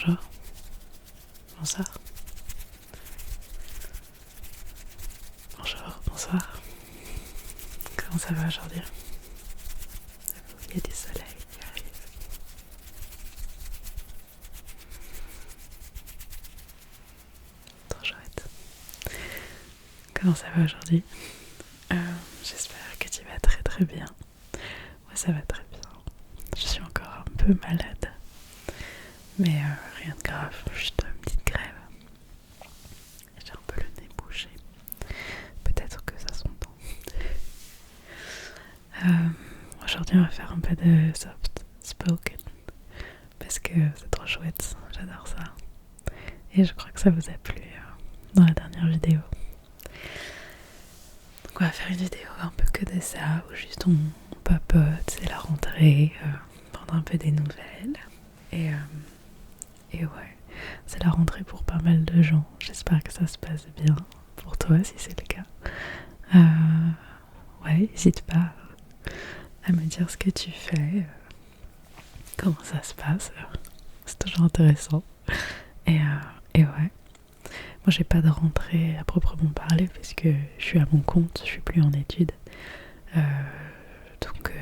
Bonjour. Bonsoir. Bonjour, bonsoir. Comment ça va aujourd'hui? Il y a du soleil qui arrive. Trop chouette. Comment ça va aujourd'hui? J'espère que tu vas très très bien. Moi ça va très bien. Je suis encore un peu malade. Mais rien de grave, juste une petite grève. J'ai un peu le nez bouché. Peut-être que ça s'entend. Aujourd'hui on va faire un peu de soft spoken. Parce que c'est trop chouette, j'adore ça. Et je crois que ça vous a plu dans la dernière vidéo. Donc on va faire une vidéo un peu que de ça, où juste on papote, c'est la rentrée, prendre un peu des nouvelles. Et ouais, c'est la rentrée pour pas mal de gens. J'espère que ça se passe bien pour toi si c'est le cas. Ouais, n'hésite pas à me dire ce que tu fais, comment ça se passe. C'est toujours intéressant. Et ouais. Moi j'ai pas de rentrée à proprement parler parce que je suis à mon compte, je suis plus en études. Donc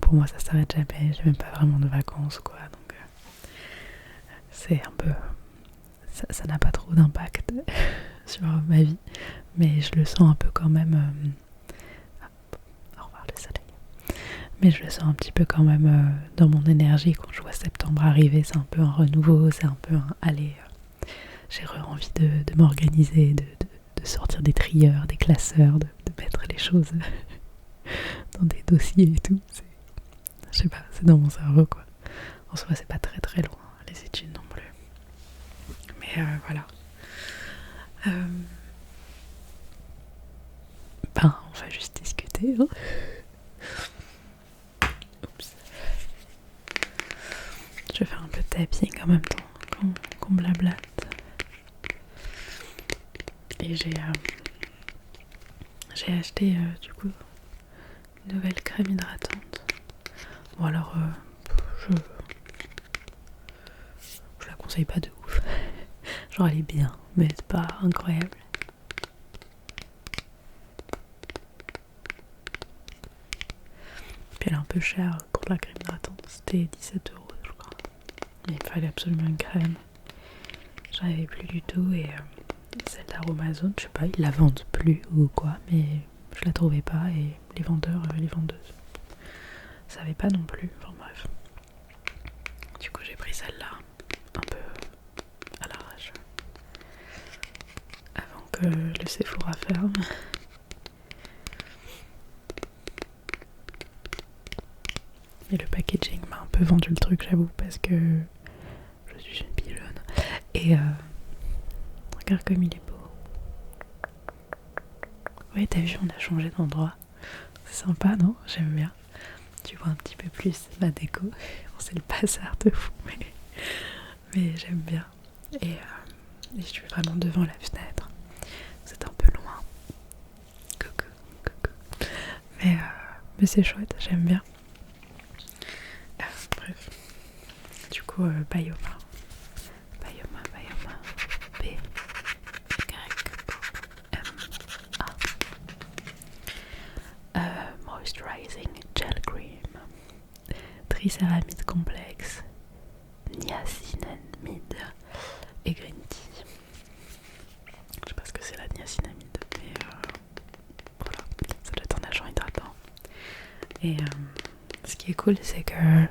pour moi ça s'arrête jamais, j'ai même pas vraiment de vacances quoi. Donc c'est un peu... Ça n'a pas trop d'impact sur ma vie. Mais je le sens un peu quand même... Au revoir le soleil. Mais je le sens un petit peu quand même dans mon énergie quand je vois septembre arriver. C'est un peu un renouveau, c'est un peu un allez... J'ai envie de m'organiser, de sortir des trieurs, des classeurs, de mettre les choses dans des dossiers et tout. Je sais pas, c'est dans mon cerveau quoi. En soi, c'est pas très très loin, les études non plus. Mais voilà. Ben, on va juste discuter. Hein. Oups. Je vais faire un peu de tapping en même temps qu'on blablate. Et j'ai acheté du coup une nouvelle crème hydratante. Bon alors je la conseille pas de ouf. Genre elle est bien, mais c'est pas incroyable. Puis elle est un peu chère pour la crème hydratante. C'était 17 € je crois. Mais il fallait absolument une crème. J'en avais plus du tout et celle d'Aromazone, je sais pas, ils la vendent plus ou quoi, mais je la trouvais pas et les vendeurs, les vendeuses savaient pas non plus. Enfin bref. Du coup j'ai pris celle-là, un peu à l'arrache. Avant que le Sephora ferme. Et le packaging m'a un peu vendu le truc, j'avoue, parce que je suis une pilonne. Et regarde comme il est beau. Ouais, t'as vu, on a changé d'endroit. C'est sympa, non? J'aime bien. Tu vois un petit peu plus ma déco. Bon, c'est le bazar de fou, mais j'aime bien. Et je suis vraiment devant la fenêtre. C'est un peu loin. Coucou, coucou. Mais c'est chouette, j'aime bien. Bref. Du coup, Bioma. Bioma. B-Y-O-M-A. Moisturizing Gel Cream. Tricéramide complexe. Niacinamide et Green Tea. Je sais pas ce que c'est la niacinamide, mais voilà, ça doit être un agent hydratant. Et ce qui est cool, c'est que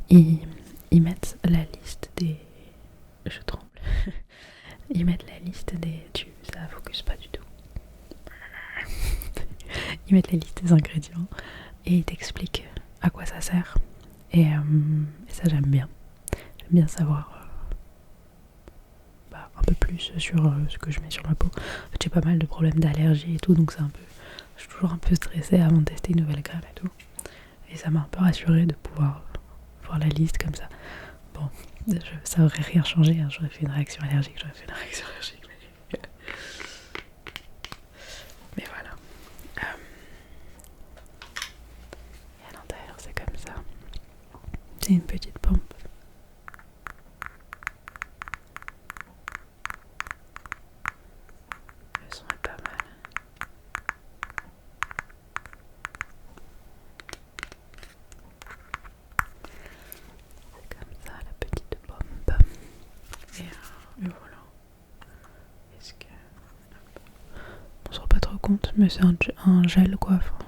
ils mettent la liste des... Je tremble. Ils mettent la liste des... Ça focus pas du tout. Ils mettent la liste des ingrédients et ils t'expliquent à quoi ça sert. Et ça j'aime bien. J'aime bien savoir un peu plus sur ce que je mets sur ma peau. En fait, j'ai pas mal de problèmes d'allergie et tout, donc c'est un peu... Je suis toujours un peu stressée avant de tester une nouvelle crème et tout. Et ça m'a un peu rassurée de pouvoir voir la liste comme ça. Bon, ça aurait rien changé, hein. J'aurais fait une réaction allergique, mais voilà. Et à l'intérieur, c'est comme ça. C'est une petite pompe. Et voilà. Est-ce que... On se rend pas trop compte, mais c'est un gel quoi. Enfin,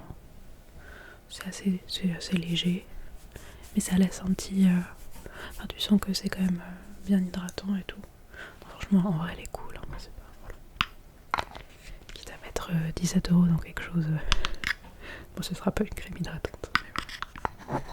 c'est assez léger. Mais ça laisse un petit... Enfin, tu sens que c'est quand même bien hydratant et tout. Franchement, en vrai, elle est cool. Hein, c'est pas... voilà. Quitte à mettre 17€ dans quelque chose... Bon, ce sera pas une crème hydratante. Mais voilà.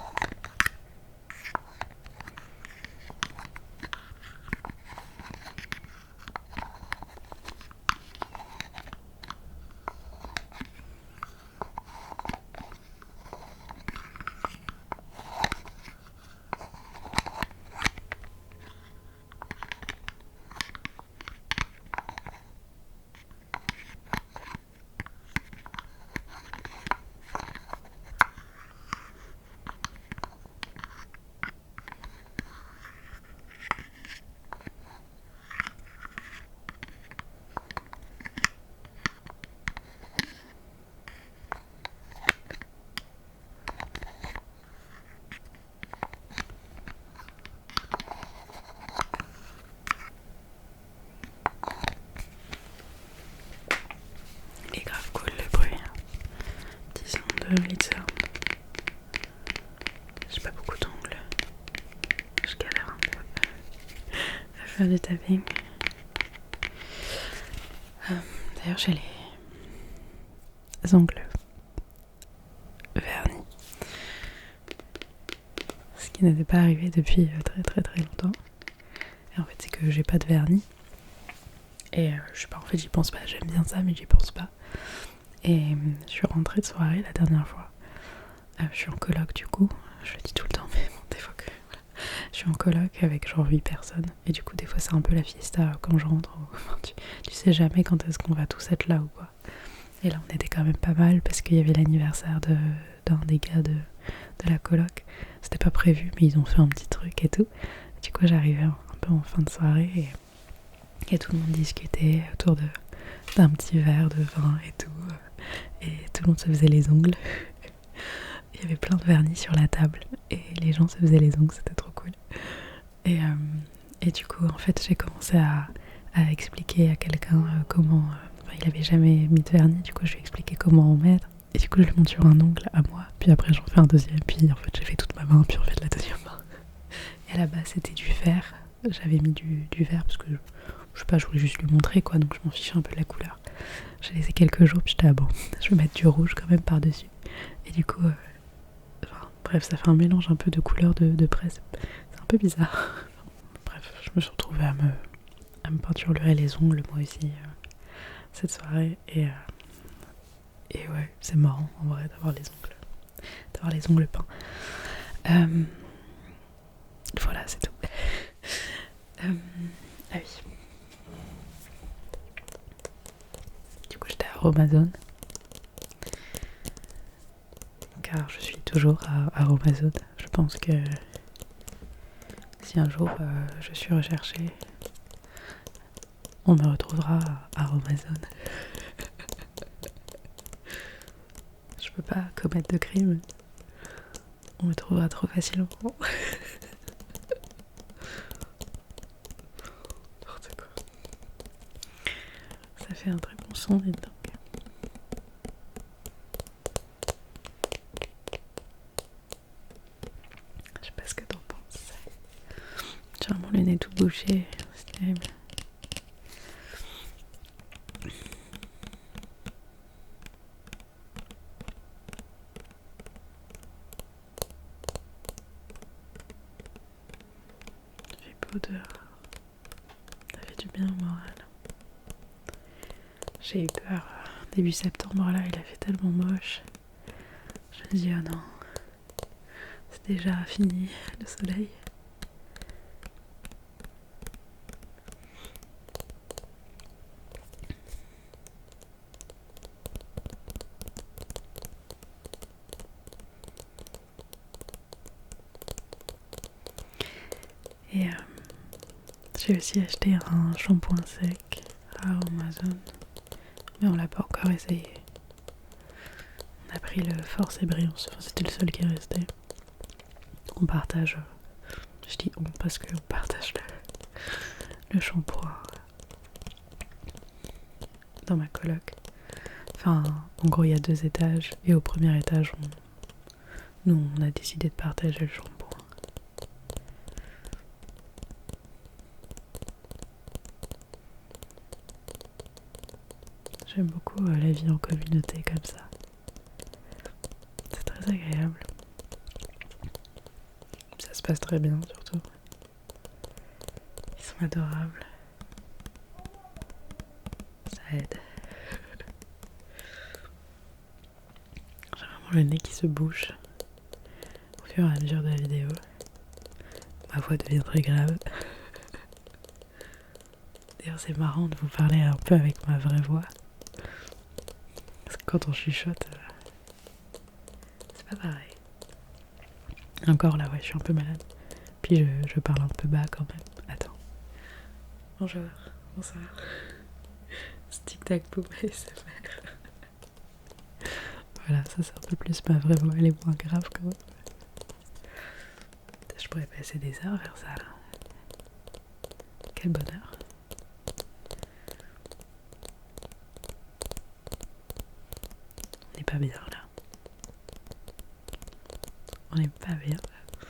Il est grave cool le bruit. Disons de Lidsound. J'ai pas beaucoup d'ongles. Je galère un peu à faire du tapping. D'ailleurs, j'ai les ongles vernis. Ce qui n'était pas arrivé depuis très très très longtemps. Et en fait, c'est que j'ai pas de vernis. Et je sais pas, en fait, j'y pense pas. J'aime bien ça, mais j'y pense pas. Et je suis rentrée de soirée la dernière fois. Je suis en coloc du coup. Je le dis tout le temps, mais bon, des fois que... Voilà. Je suis en coloc avec genre 8 personnes. Et du coup, des fois, c'est un peu la fiesta quand je rentre. Enfin, tu sais jamais quand est-ce qu'on va tous être là ou quoi. Et là, on était quand même pas mal parce qu'il y avait l'anniversaire d'un des gars de la coloc. C'était pas prévu, mais ils ont fait un petit truc et tout. Du coup, j'arrivais un peu en fin de soirée et tout le monde discutait autour d'un petit verre de vin et tout. Et tout le monde se faisait les ongles. Il y avait plein de vernis sur la table et les gens se faisaient les ongles, c'était trop cool. Et du coup, en fait, j'ai commencé à expliquer à quelqu'un comment... il avait jamais mis de vernis, du coup je lui ai expliqué comment en mettre. Et du coup je le monte sur un ongle à moi, puis après j'en fais un deuxième, puis en fait j'ai fait toute ma main, puis en fait la deuxième main. Et à la base c'était du vert, j'avais mis du vert parce que je sais pas, je voulais juste lui montrer quoi, donc je m'en fichais un peu de la couleur. J'ai laissé quelques jours, puis j'étais bon, je vais mettre du rouge quand même par-dessus. Et du coup, bref, ça fait un mélange un peu de couleurs de presse, c'est un peu bizarre. Bref, je me suis retrouvée à me peinturer les ongles moi aussi cette soirée et ouais, c'est marrant en vrai d'avoir les ongles peints. Voilà, c'est tout. Ah oui. Du coup, j'étais à Romazone. Car je suis toujours à Romazone. Je pense que si un jour je suis recherchée, on me retrouvera à Romazone. Je peux pas commettre de crime. On me trouvera trop facilement. N'importe quoi. Ça fait un très bon son, dites donc. Je sais pas ce que t'en penses. J'ai vraiment le nez tout bouché. C'est terrible. Dehors. Ça fait du bien au moral. J'ai eu peur début septembre là, il a fait tellement moche. Je me dis oh non, c'est déjà fini le soleil. Et j'ai aussi acheté un shampoing sec à Amazon, mais on l'a pas encore essayé. On a pris le Force et Brillance, enfin, c'était le seul qui est resté. On partage, je dis on parce qu'on partage le shampoing dans ma coloc. Enfin, en gros, il y a 2 étages et au premier étage, on a décidé de partager le shampoing. J'aime beaucoup la vie en communauté comme ça. C'est très agréable. Ça se passe très bien surtout. Ils sont adorables. Ça aide. J'ai vraiment le nez qui se bouche au fur et à mesure de la vidéo. Ma voix devient très grave. D'ailleurs, c'est marrant de vous parler un peu avec ma vraie voix. Parce que quand on chuchote, c'est pas pareil. Encore là, ouais, je suis un peu malade. Puis je parle un peu bas quand même. Attends. Bonjour, bonsoir. Tic-tac boum ASMR. Voilà, ça c'est un peu plus ma vraie voix, elle est moins grave quand même. Je pourrais passer des heures vers ça là. Quel bonheur. On n'est pas bien là. On n'est pas bien là.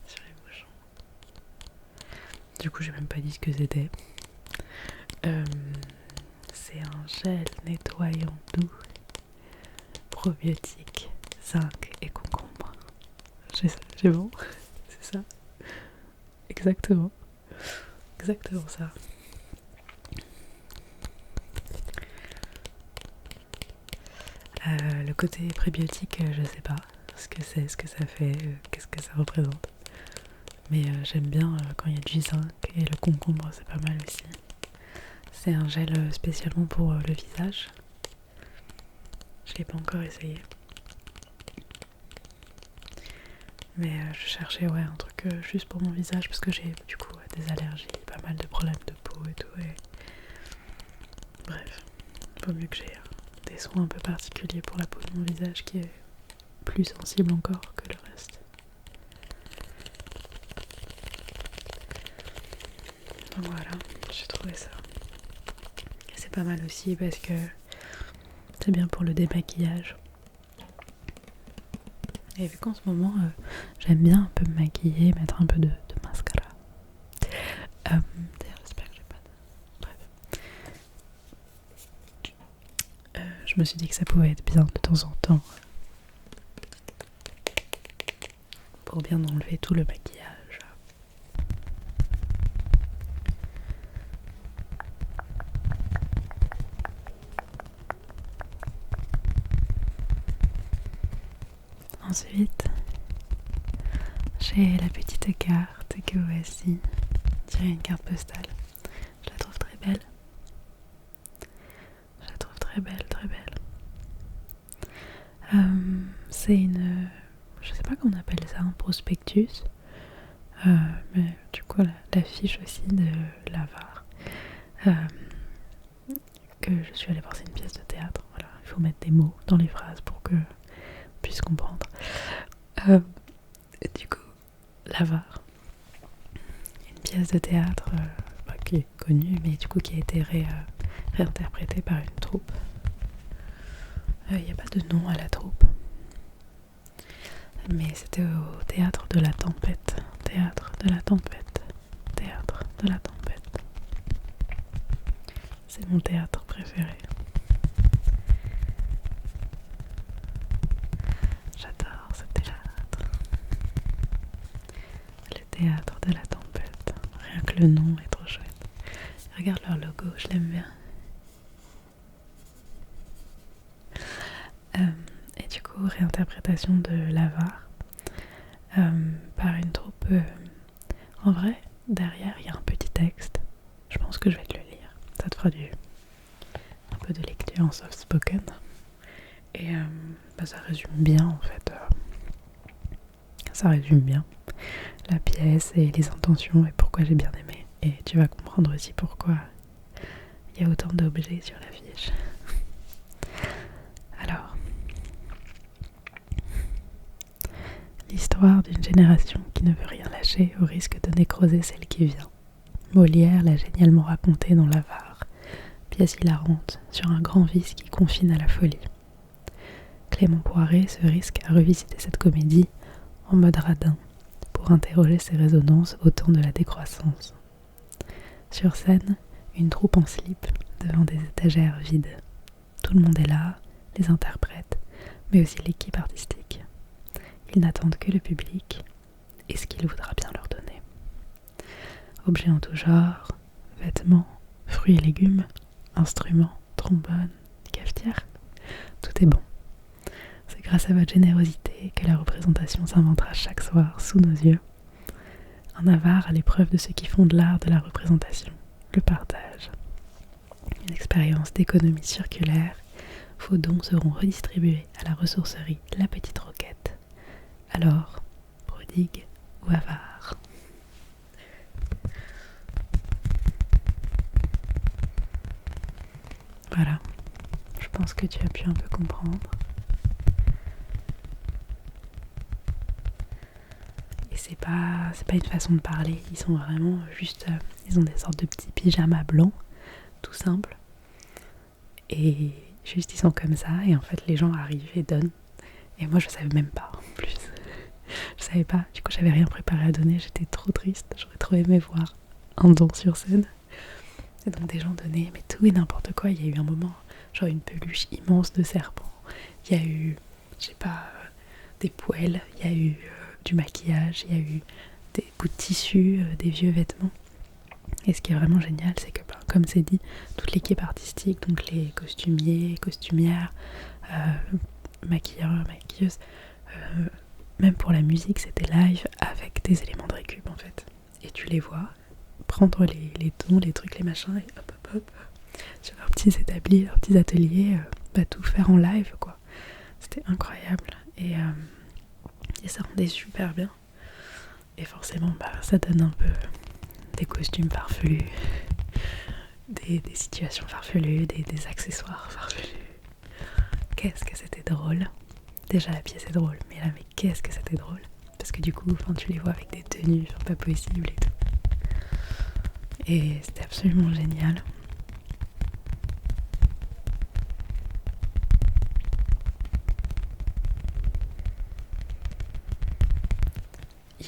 Sur les bouchons. Du coup, j'ai même pas dit ce que c'était. C'est un gel nettoyant doux, probiotique, zinc et concombre. J'ai bon. C'est ça. Exactement. Exactement ça. Le côté prébiotique, je sais pas ce que c'est, ce que ça fait, qu'est-ce que ça représente. Mais j'aime bien quand il y a du zinc et le concombre, c'est pas mal aussi. C'est un gel spécialement pour le visage. Je l'ai pas encore essayé. Mais je cherchais un truc juste pour mon visage parce que j'ai du coup des allergies, pas mal de problèmes de peau et tout. Et... Bref, vaut mieux que j'ai des soins un peu particuliers pour la peau de mon visage qui est plus sensible encore que le reste. Donc voilà, j'ai trouvé ça. Et c'est pas mal aussi parce que c'est bien pour le démaquillage. Et vu qu'en ce moment, j'aime bien un peu me maquiller, mettre un peu de mascara. D'ailleurs, j'espère que j'ai pas de... Bref. Je me suis dit que ça pouvait être bien de temps en temps pour bien enlever tout le maquillage. Ensuite, j'ai la petite carte que voici. On dirait une carte postale. Je la trouve très belle. Je la trouve très belle, très belle. C'est une... Je sais pas comment on appelle ça, un prospectus. Mais du coup, la fiche aussi de l'Avare. Que je suis allée voir, c'est une pièce de théâtre. Voilà, il faut mettre des mots dans les phrases pour que puisse comprendre. Du coup, l'Avare, une pièce de théâtre qui est connue, mais du coup qui a été réinterprétée par une troupe. Il n'y a pas de nom à la troupe, mais c'était au théâtre de la tempête. Théâtre de la tempête. Théâtre de la tempête. C'est mon théâtre préféré. J'adore ce théâtre. Le théâtre de la tempête. Rien que le nom est trop chouette. Regarde leur logo, je l'aime bien. Et du coup, réinterprétation de l'Avare par une troupe. En vrai, derrière, il y a un petit texte. Je pense que je vais te le lire. Ça te fera un peu de lecture en soft spoken. Et ça résume bien en fait. Ça résume bien la pièce et les intentions et pourquoi j'ai bien aimé. Et tu vas comprendre aussi pourquoi il y a autant d'objets sur l'affiche. Alors, l'histoire d'une génération qui ne veut rien lâcher au risque de nécroser celle qui vient. Molière l'a génialement raconté dans l'Avare, pièce hilarante sur un grand vice qui confine à la folie. Clément Poiret se risque à revisiter cette comédie en mode radin pour interroger ses résonances au temps de la décroissance. Sur scène, une troupe en slip devant des étagères vides. Tout le monde est là, les interprètes, mais aussi l'équipe artistique. Ils n'attendent que le public et ce qu'il voudra bien leur donner. Objets en tout genre, vêtements, fruits et légumes, instruments, trombones, cafetières, tout est bon. C'est grâce à votre générosité que la représentation s'inventera chaque soir sous nos yeux. Un avare à l'épreuve de ceux qui font de l'art de la représentation, le partage. Une expérience d'économie circulaire. Vos dons seront redistribués à la ressourcerie La Petite Roquette. Alors, prodigue ou avare? Voilà, je pense que tu as pu un peu comprendre. Et c'est pas une façon de parler, ils sont vraiment juste, ils ont des sortes de petits pyjamas blancs, tout simples. Et juste ils sont comme ça, et en fait les gens arrivent et donnent. Et moi je savais même pas, en plus. Je savais pas, du coup j'avais rien préparé à donner, j'étais trop triste, j'aurais trop aimé voir un don sur scène. Et donc des gens donnaient, mais tout et n'importe quoi. Il y a eu un moment, genre une peluche immense de serpent. Il y a eu, je sais pas, des poêles, il y a eu du maquillage, il y a eu des bouts de tissu, des vieux vêtements. Et ce qui est vraiment génial, c'est que, comme c'est dit, toute l'équipe artistique, donc les costumiers, costumières, maquilleurs, maquilleuses, même pour la musique, c'était live avec des éléments de récup en fait. Et tu les vois prendre les tons, les trucs, les machins, et hop hop hop, sur leurs petits établis, leurs petits ateliers, tout faire en live quoi. C'était incroyable et ça rendait super bien. Et forcément, ça donne un peu des costumes farfelus, des situations farfelues, des accessoires farfelus. Qu'est-ce que c'était drôle. Déjà la pièce est drôle, mais qu'est-ce que c'était drôle. Parce que du coup, tu les vois avec des tenues, pas possible et tout. Et c'était absolument génial.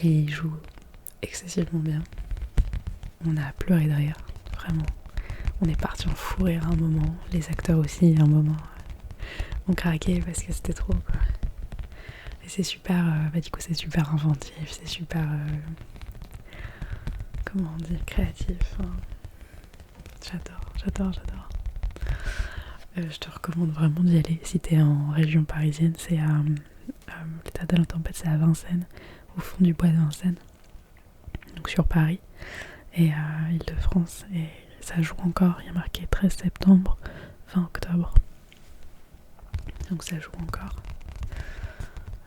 Il joue excessivement bien. On a pleuré de rire, vraiment. On est parti en fou rire à un moment. Les acteurs aussi, à un moment, ont craqué parce que c'était trop, quoi. Et c'est super, du coup, c'est super inventif, c'est super, comment dire, créatif. Hein. J'adore. Je te recommande vraiment d'y aller si t'es en région parisienne. C'est à le Théâtre de la Tempête, c'est à Vincennes, au fond du bois de Vincennes, donc sur Paris et à Île-de-France. Et ça joue encore, il y a marqué 13 septembre, 20 octobre. Donc ça joue encore.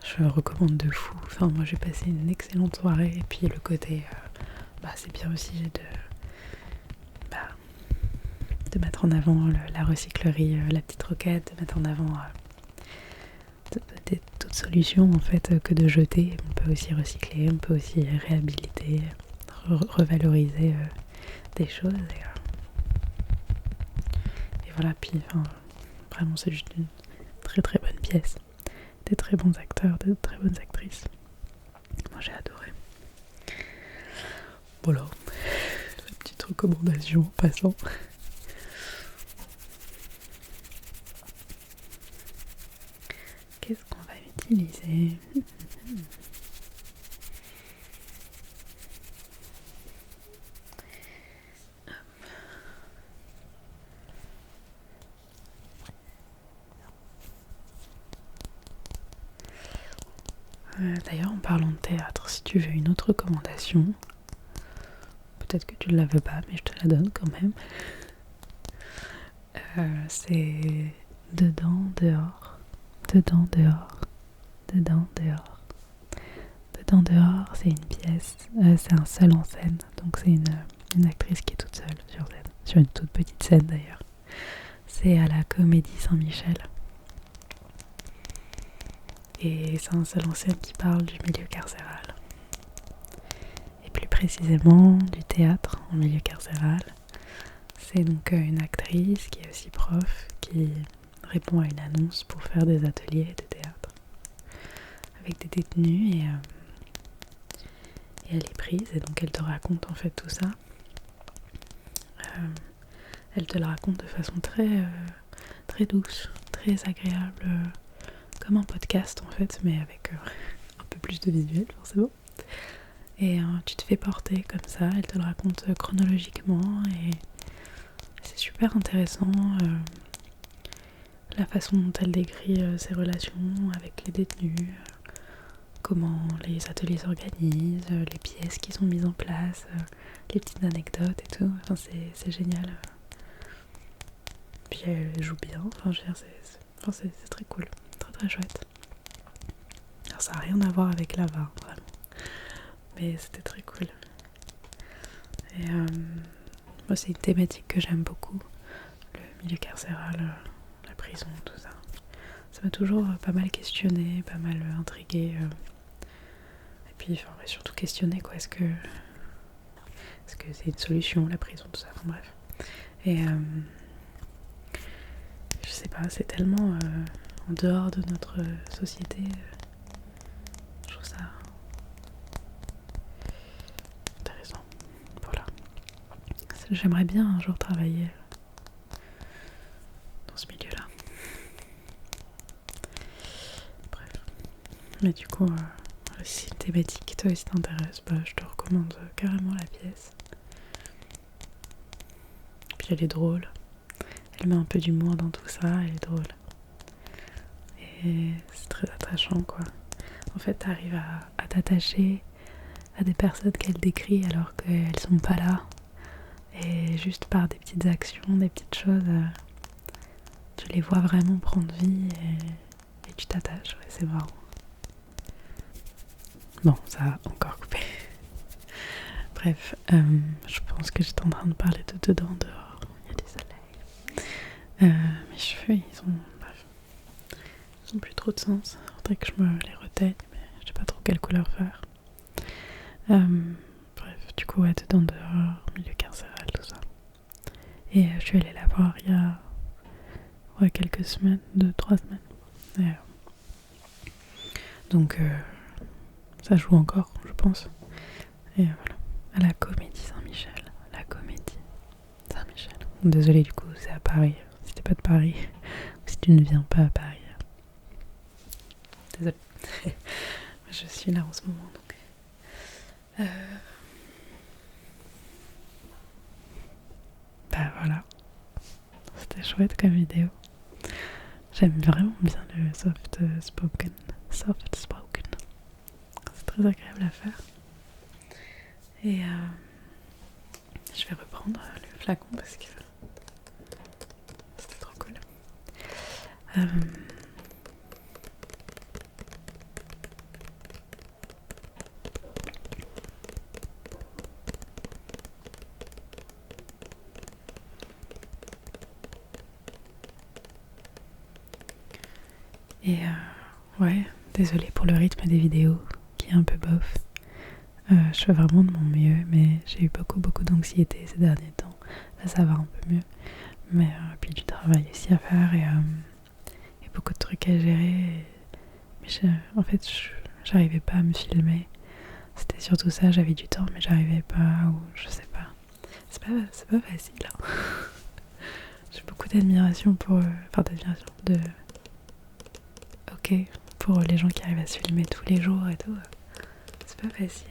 Je recommande de fou. Enfin, moi j'ai passé une excellente soirée. Et puis le côté, c'est bien aussi de mettre en avant la recyclerie, la petite roquette, de mettre en avant toute solution en fait que de jeter. On peut aussi recycler, on peut aussi réhabiliter, revaloriser des choses. Et voilà, puis vraiment c'est juste une très très bonne pièce. Des très bons acteurs, de très bonnes actrices. Moi j'ai adoré. Voilà, la petite recommandation en passant. Qu'est-ce qu'on va utiliser? D'ailleurs, en parlant de théâtre, si tu veux une autre recommandation, peut-être que tu ne la veux pas, mais je te la donne quand même. C'est Dedans, dehors. Dedans, dehors. Dedans, dehors. Dedans, dehors, c'est une pièce, c'est un seul en scène. Donc c'est une actrice qui est toute seule sur scène, sur une toute petite scène d'ailleurs. C'est à la Comédie Saint-Michel. Et et c'est un seul en scène qui parle du milieu carcéral. Et plus précisément du théâtre en milieu carcéral. C'est donc une actrice qui est aussi prof qui répond à une annonce pour faire des ateliers de théâtre avec des détenus et elle est prise et donc elle te raconte en fait tout ça. Elle te le raconte de façon très douce, très agréable, comme un podcast en fait, mais avec un peu plus de visuel forcément. Et tu te fais porter comme ça, elle te le raconte chronologiquement et c'est super intéressant la façon dont elle décrit ses relations avec les détenus, comment les ateliers s'organisent, les pièces qui sont mises en place, les petites anecdotes et tout. Enfin, c'est génial. Puis elle joue bien, enfin, je veux dire, c'est très cool, très chouette. Alors ça n'a rien à voir avec Lava, vraiment. Mais c'était très cool. Et moi c'est une thématique que j'aime beaucoup, le milieu carcéral, la prison, tout ça. Ça m'a toujours pas mal questionné, pas mal intrigué. Et puis enfin, surtout questionné quoi, est-ce que c'est une solution la prison, tout ça, enfin bref. Et je sais pas, c'est tellement en dehors de notre société. Je trouve ça intéressant. Voilà. J'aimerais bien un jour travailler dans ce milieu-là. Bref. Mais du coup, si une thématique toi aussi t'intéresse, bah, je te recommande carrément la pièce. Puis elle est drôle. Elle met un peu d'humour dans tout ça, elle est drôle. Et c'est très attachant quoi. En fait, t'arrives à t'attacher à des personnes qu'elle décrit alors qu'elles sont pas là. Et juste par des petites actions, des petites choses, tu les vois vraiment prendre vie et tu t'attaches. Ouais, c'est marrant. Bon, ça a encore coupé. Bref, je pense que j'étais en train de parler de dedans, dehors. Il y a du soleil. Mes cheveux, ils ont plus trop de sens. Faudrait que je me les reteigne, mais je sais pas trop quelle couleur faire. Bref, du coup, ouais, dedans, dehors, milieu carcéral, tout ça. Et je suis allée la voir il y a quelques semaines, 2-3 semaines. Et, donc, ça joue encore, je pense. Et voilà. À la Comédie Saint-Michel. La Comédie Saint-Michel. Désolée, du coup, c'est à Paris. Si t'es pas de Paris, ou si tu ne viens pas à Paris. Désolée. Je suis là en ce moment, donc. Bah voilà. C'était chouette comme vidéo. J'aime vraiment bien le soft spoken. C'est très agréable à faire. Et je vais reprendre le flacon parce que c'était trop cool. Et ouais, désolée pour le rythme des vidéos qui est un peu bof. Je fais vraiment de mon mieux, mais j'ai eu beaucoup d'anxiété ces derniers temps. Là ça va un peu mieux. Mais puis du travail aussi à faire et beaucoup de trucs à gérer. Mais en fait, j'arrivais pas à me filmer. C'était surtout ça, j'avais du temps, mais j'arrivais pas, ou je sais pas. C'est pas facile. Hein. J'ai beaucoup d'admiration pour... Ok, pour les gens qui arrivent à se filmer tous les jours et tout. C'est pas facile.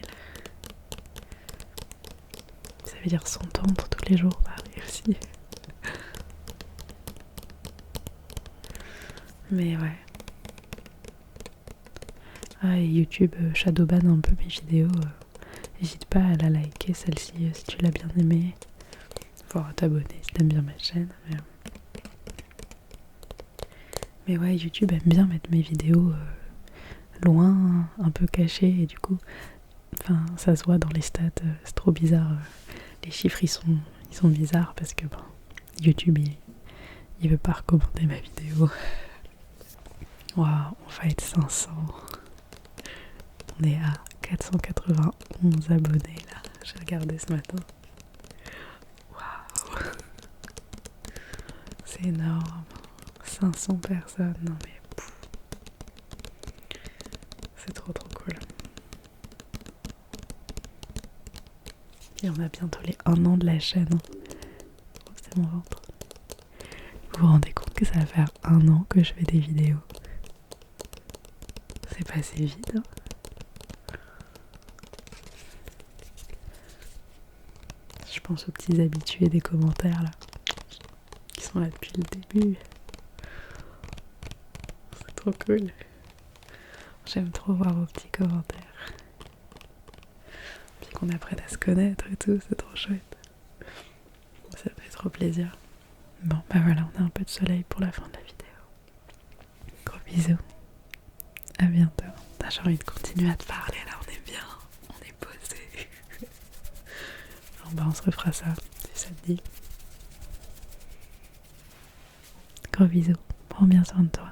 Ça veut dire s'entendre tous les jours, pareil aussi. Mais ouais. Ah, et YouTube shadowban un peu mes vidéos. N'hésite pas à la liker celle-ci si tu l'as bien aimée. Faut t'abonner si t'aimes bien ma chaîne. Mais ouais, YouTube aime bien mettre mes vidéos loin, un peu cachées, et du coup, enfin, ça se voit dans les stats, c'est trop bizarre. Les chiffres ils sont bizarres parce que YouTube il veut pas recommander ma vidéo. Waouh, on va être 500. On est à 491 abonnés là. J'ai regardé ce matin. Waouh. C'est énorme. 500 personnes. Non mais c'est trop cool. Et on a bientôt les 1 an de la chaîne. Oh, c'est mon ventre. Vous vous rendez compte que ça va faire 1 an que je fais des vidéos? C'est passé vite, hein. Je pense aux petits habitués des commentaires là, qui sont là depuis le début. C'est trop cool. J'aime trop voir vos petits commentaires. Puis qu'on apprenne à se connaître et tout, c'est trop chouette. Ça fait trop plaisir. Bon, bah voilà, on a un peu de soleil pour la fin de la vidéo. Gros bisous. À bientôt. J'ai envie de continuer à te parler là, on est bien. On est posé. Bon bah on se refera ça, si ça te dit. Gros bisous. Prends bien soin de toi.